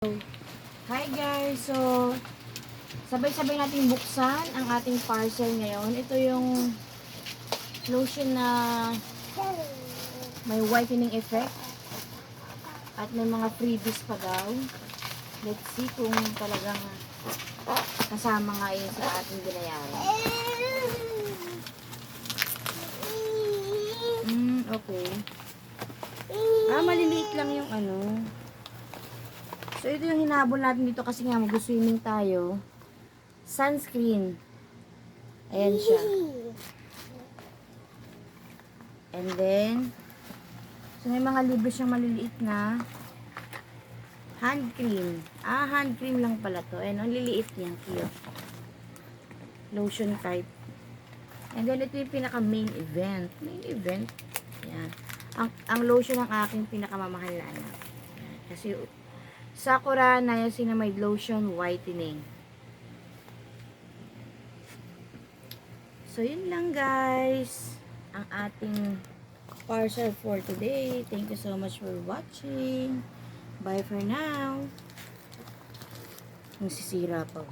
Hi guys! So, sabay-sabay natin buksan ang ating parcel ngayon. Ito yung lotion na may whitening effect at may mga freebies pa daw. Let's see kung talagang kasama nga yun sa ating binayaran. Okay. Maliliit lang yung ano. So, ito yung hinabol natin dito kasi nga mag-swimming tayo. Sunscreen. Ayan siya. And then, so may mga libre siyang maliliit na hand cream. Hand cream lang pala to. Ayan, ang liliit niya. Cute. Lotion type. And then, ito yung pinaka main event. Main event. Ayan. Ang lotion ng aking pinakamamahal na anak. Ayan. Kasi, Sakura Niacinamide Lotion Whitening. So, yun lang guys. Ang ating parcel for today. Thank you so much for watching. Bye for now. Nasisira pa.